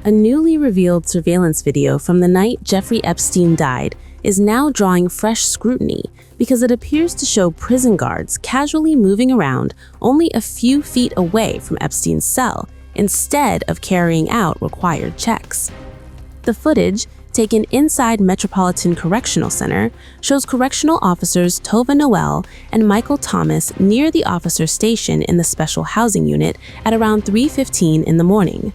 A newly revealed surveillance video from the night Jeffrey Epstein died is now drawing fresh scrutiny because it appears to show prison guards casually moving around only a few feet away from Epstein's cell instead of carrying out required checks. The footage, taken inside Metropolitan Correctional Center, shows correctional officers Tova Noel and Michael Thomas near the officer station in the special housing unit at around 3:15 in the morning.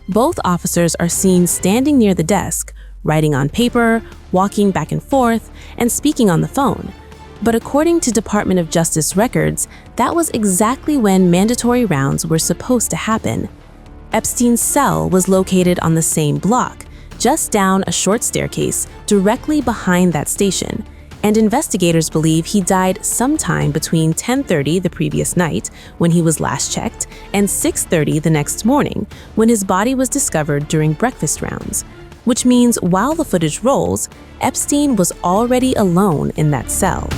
Both officers are seen standing near the desk, writing on paper, walking back and forth, and speaking on the phone. But according to Department of Justice records, that was exactly when mandatory rounds were supposed to happen. Epstein's cell was located on the same block, just down a short staircase directly behind that station, and investigators believe he died sometime between 10:30 the previous night, when he was last checked, and 6:30 the next morning, when his body was discovered during breakfast rounds. Which means while the footage rolls, Epstein was already alone in that cell.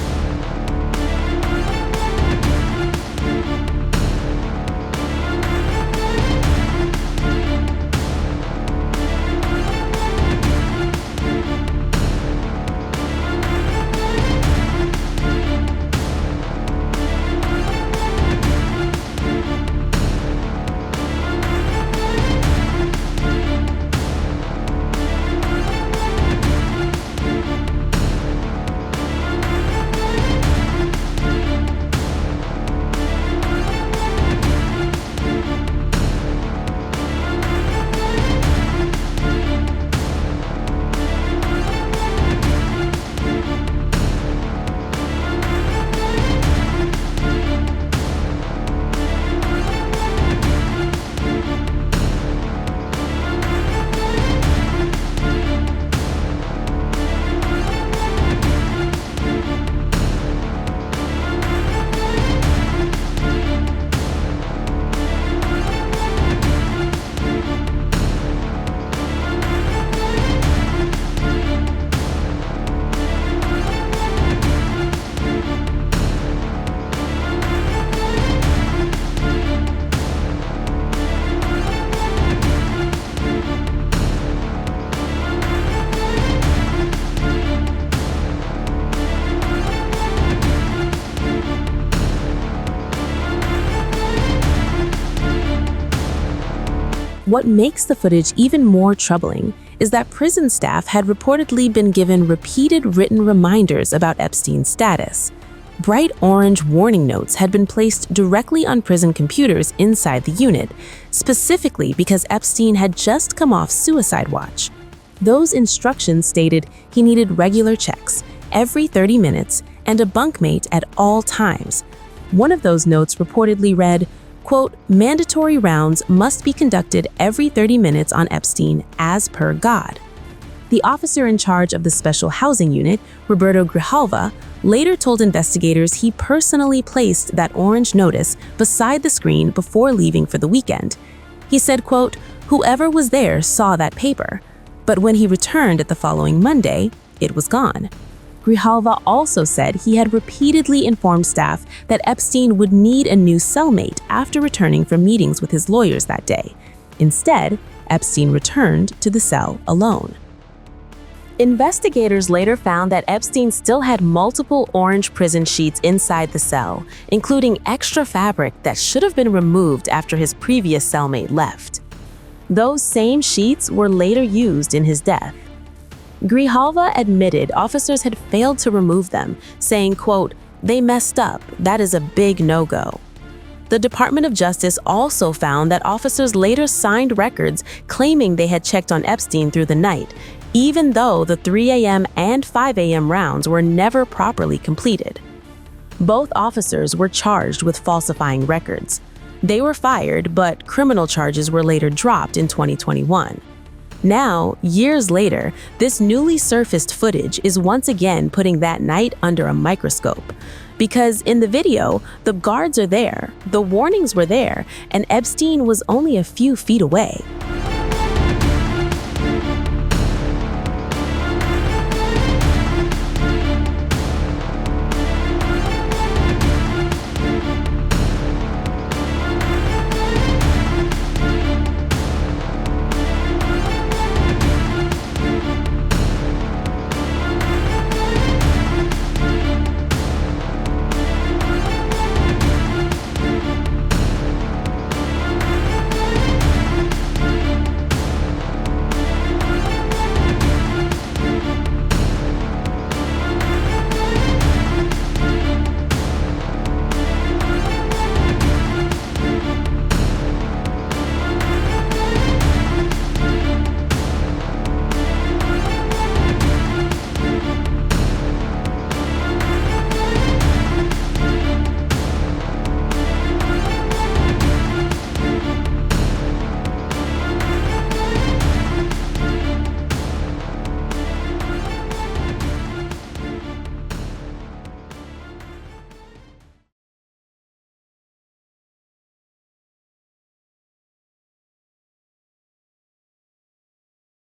What makes the footage even more troubling is that prison staff had reportedly been given repeated written reminders about Epstein's status. Bright orange warning notes had been placed directly on prison computers inside the unit, specifically because Epstein had just come off suicide watch. Those instructions stated he needed regular checks every 30 minutes and a bunkmate at all times. One of those notes reportedly read, quote, "Mandatory rounds must be conducted every 30 minutes on Epstein as per God." The officer in charge of the special housing unit, Roberto Grijalva, later told investigators he personally placed that orange notice beside the screen before leaving for the weekend. He said, quote, "Whoever was there saw that paper, but when he returned at the following Monday, it was gone." Grijalva also said he had repeatedly informed staff that Epstein would need a new cellmate after returning from meetings with his lawyers that day. Instead, Epstein returned to the cell alone. Investigators later found that Epstein still had multiple orange prison sheets inside the cell, including extra fabric that should have been removed after his previous cellmate left. Those same sheets were later used in his death. Grijalva admitted officers had failed to remove them, saying, quote, "They messed up. That is a big no-go." The Department of Justice also found that officers later signed records claiming they had checked on Epstein through the night, even though the 3 a.m. and 5 a.m. rounds were never properly completed. Both officers were charged with falsifying records. They were fired, but criminal charges were later dropped in 2021. Now, years later, this newly surfaced footage is once again putting that night under a microscope. Because in the video, the guards are there, the warnings were there, and Epstein was only a few feet away.